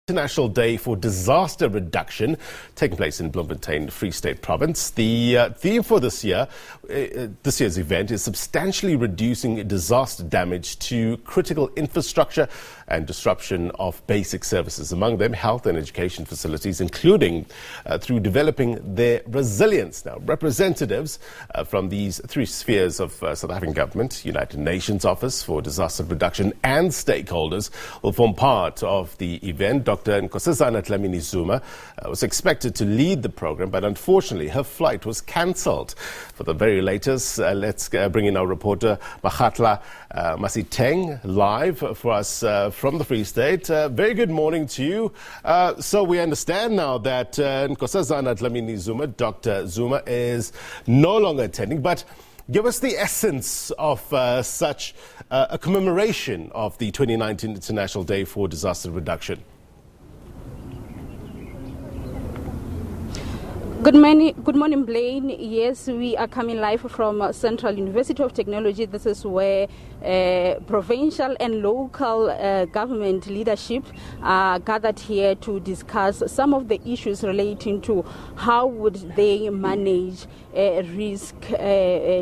International Day for Disaster Reduction taking place in Bloemfontein, Free State Province. The theme for this year's event is substantially reducing disaster damage to critical infrastructure and disruption of basic services, among them health and education facilities, including through developing their resilience. Now, representatives from these three spheres of South African government, United Nations Office for Disaster Reduction, and stakeholders will form part of the event. Dr. Nkosana Dlamini-Zuma was expected to lead the program, but unfortunately her flight was cancelled. For the very latest, let's bring in our reporter Makgala Masiteng live for us from the Free State. Very good morning to you. So we understand now that Nkosana Dlamini-Zuma, Dr. Zuma, is no longer attending, but give us the essence of such a commemoration of the 2019 International Day for Disaster Reduction. Good morning, Blaine. Yes, we are coming live from Central University of Technology. This is where provincial and local government leadership are gathered here to discuss some of the issues relating to how would they manage risk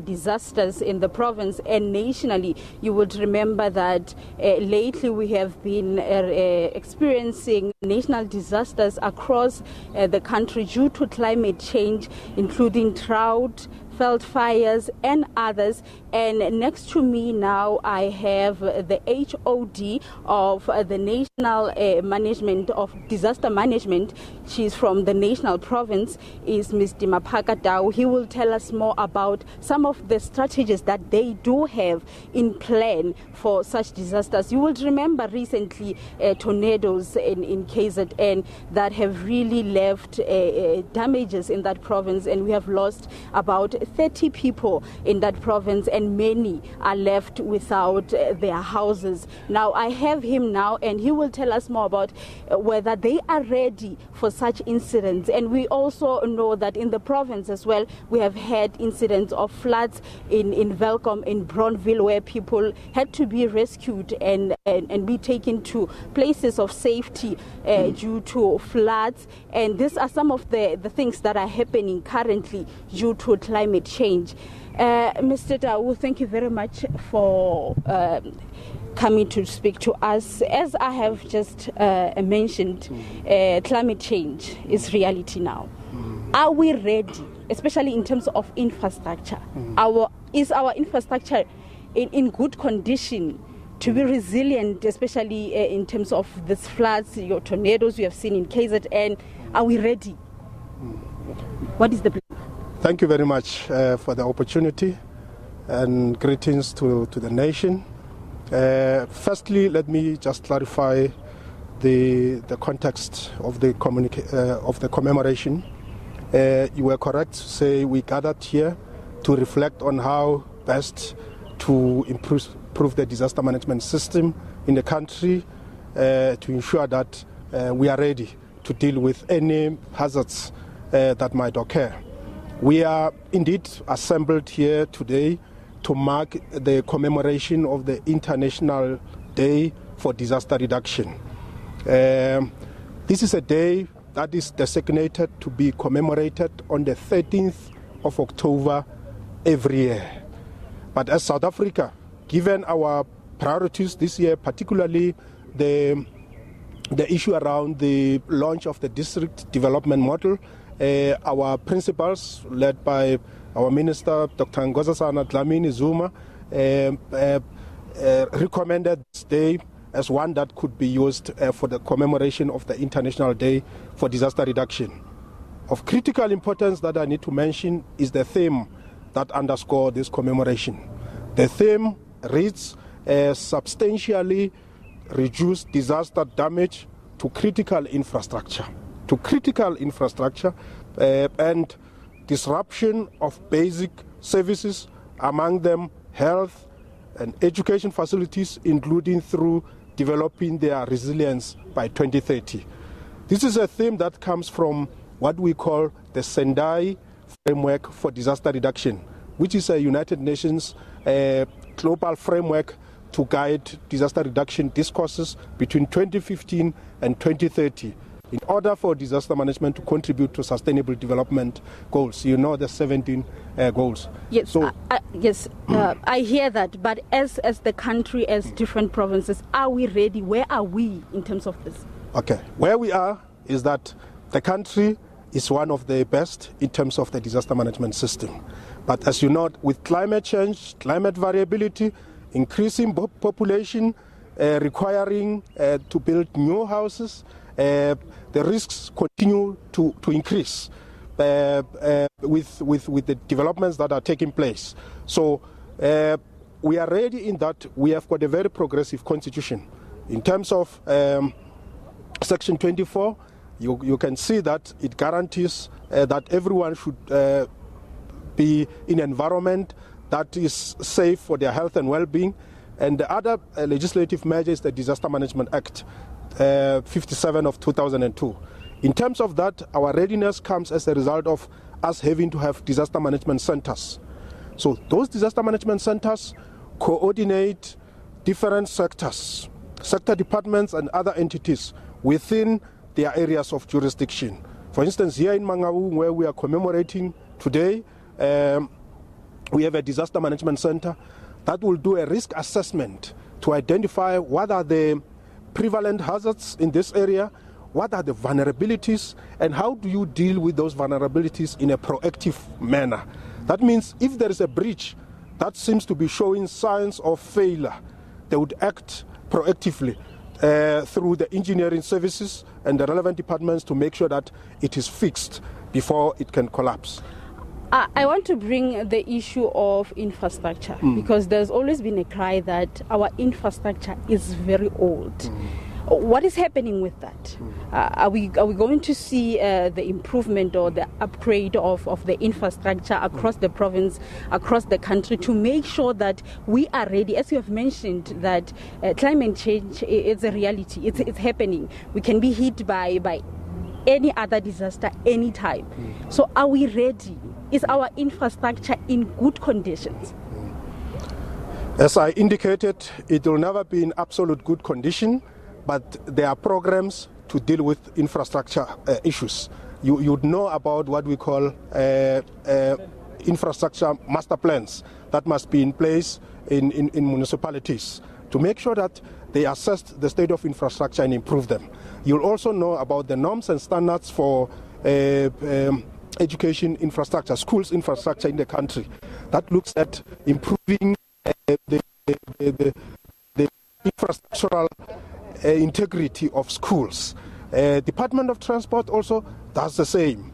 disasters in the province and nationally. You would remember that lately we have been experiencing national disasters across the country due to climate change, including drought, felt fires and others. And next to me now I have the HOD of the National Management of Disaster Management. She's from the National Province, is Mr. Makgala. He will tell us more about some of the strategies that they do have in plan for such disasters. You will remember recently tornadoes in KZN that have really left damages in that province, and we have lost about 30 people in that province, and many are left without their houses. Now I have him now, and he will tell us more about whether they are ready for such incidents. And we also know that in the province as well, we have had incidents of floods in Welkom, in Bronville, where people had to be rescued and be taken to places of safety due to floods. And these are some of the things that are happening currently due to climate change. Mr. Dau, thank you very much for coming to speak to us. As I have just mentioned, climate change is reality now. Are we ready, especially in terms of infrastructure? Is our infrastructure in good condition to be resilient, especially in terms of these floods, your tornadoes we have seen in KZN? Are we ready? What is the plan? Thank you very much for the opportunity, and greetings to the nation. Firstly, let me just clarify the context of the commemoration. You were correct to say we gathered here to reflect on how best to improve the disaster management system in the country, to ensure that we are ready to deal with any hazards that might occur. We are indeed assembled here today to mark the commemoration of the International Day for Disaster Reduction. This is a day that is designated to be commemorated on the 13th of October every year. But as South Africa, given our priorities this year, particularly the issue around the launch of the district development model, our principals, led by our Minister, Dr. Nkosana Dlamini-Zuma, recommended this day as one that could be used for the commemoration of the International Day for Disaster Reduction. Of critical importance that I need to mention is the theme that underscores this commemoration. The theme reads, substantially reduce disaster damage to critical infrastructure. And disruption of basic services, among them health and education facilities, including through developing their resilience by 2030. This is a theme that comes from what we call the Sendai Framework for Disaster Reduction, which is a United Nations global framework to guide disaster reduction discourses between 2015 and 2030 in order for disaster management to contribute to sustainable development goals. You know the 17 goals. Yes, so, I hear that. But as the country, as different provinces, are we ready? Where are we in terms of this? Okay, where we are is that the country is one of the best in terms of the disaster management system. But as you know, with climate change, climate variability, increasing population, requiring to build new houses, the risks continue to increase with the developments that are taking place. So we are ready in that we have got a very progressive constitution. In terms of Section 24, you can see that it guarantees that everyone should be in an environment that is safe for their health and well-being. And the other legislative measure is the Disaster Management Act 57 of 2002. In terms of that, our readiness comes as a result of us having to have disaster management centers. So those disaster management centers coordinate different sectors, sector departments and other entities within their areas of jurisdiction. For instance, here in Mangaung, where we are commemorating today, we have a disaster management center that will do a risk assessment to identify what are the prevalent hazards in this area, what are the vulnerabilities, and how do you deal with those vulnerabilities in a proactive manner. That means if there is a breach that seems to be showing signs of failure, they would act proactively through the engineering services and the relevant departments to make sure that it is fixed before it can collapse. I want to bring the issue of infrastructure because there's always been a cry that our infrastructure is very old. What is happening with that? Are we going to see the improvement or the upgrade of the infrastructure across the province, across the country, to make sure that we are ready? As you have mentioned, that climate change is a reality. It's happening. We can be hit by any other disaster anytime. So are we ready? Is our infrastructure in good conditions? As I indicated, it will never be in absolute good condition, but there are programs to deal with infrastructure issues. You'd know about what we call infrastructure master plans that must be in place in municipalities to make sure that they assess the state of infrastructure and improve them. You'll also know about the norms and standards for education infrastructure, schools infrastructure in the country that looks at improving the infrastructural integrity of schools. Department of Transport also does the same.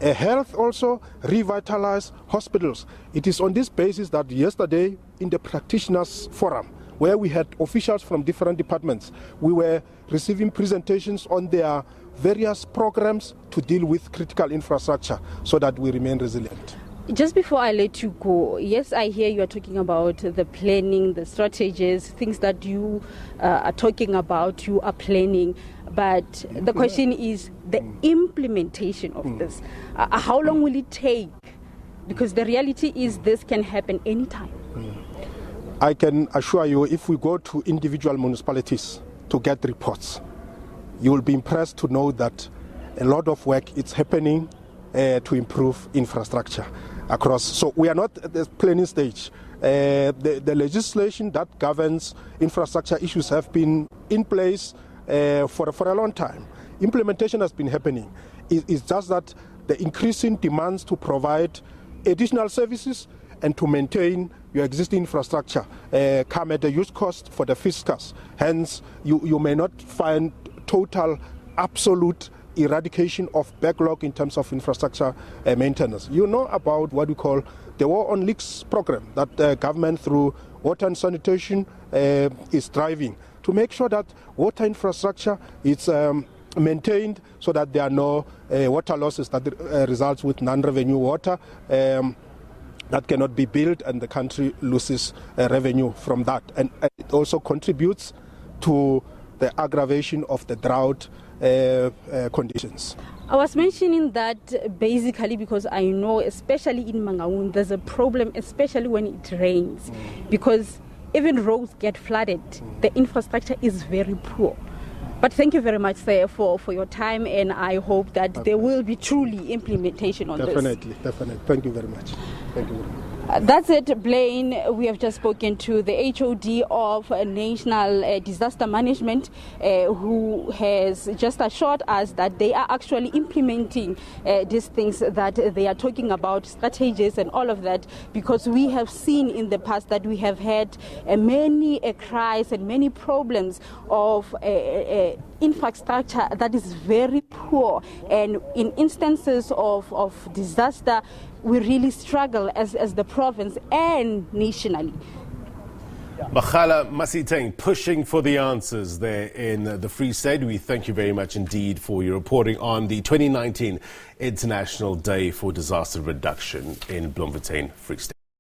Health also revitalize hospitals. It is on this basis that yesterday in the practitioners forum, where we had officials from different departments, we were receiving presentations on their various programs to deal with critical infrastructure so that we remain resilient. Just before I let you go, yes, I hear you are talking about the planning, the strategies, things that you are talking about, you are planning. But the question is the implementation of this. How long will it take? Because the reality is this can happen anytime. I can assure you, if we go to individual municipalities to get reports, you will be impressed to know that a lot of work is happening to improve infrastructure across. So we are not at the planning stage. The legislation that governs infrastructure issues have been in place for a long time. Implementation has been happening. It's just that the increasing demands to provide additional services and to maintain your existing infrastructure come at a huge cost for the fiscus. Hence, you may not find total, absolute eradication of backlog in terms of infrastructure maintenance. You know about what we call the War on Leaks program that the government through water and sanitation is driving to make sure that water infrastructure is maintained so that there are no water losses that results with non-revenue water that cannot be built and the country loses revenue from that. And it also contributes to the aggravation of the drought conditions. I was mentioning that basically because I know, especially in Mangaung, there's a problem, especially when it rains, because even roads get flooded. The infrastructure is very poor. But thank you very much, sir, for your time, and I hope that there will be truly implementation on this. Definitely. Thank you very much. Thank you very much. That's it, Blaine. We have just spoken to the HOD of National Disaster Management, who has just assured us that they are actually implementing these things that they are talking about, strategies and all of that, because we have seen in the past that we have had many cries and many problems of infrastructure that is very poor, and in instances of disaster, we really struggle as the province and nationally. Makgala Masiteng pushing for the answers there in the Free State. We thank you very much indeed for your reporting on the 2019 International Day for Disaster Reduction in Bloemfontein, Free State.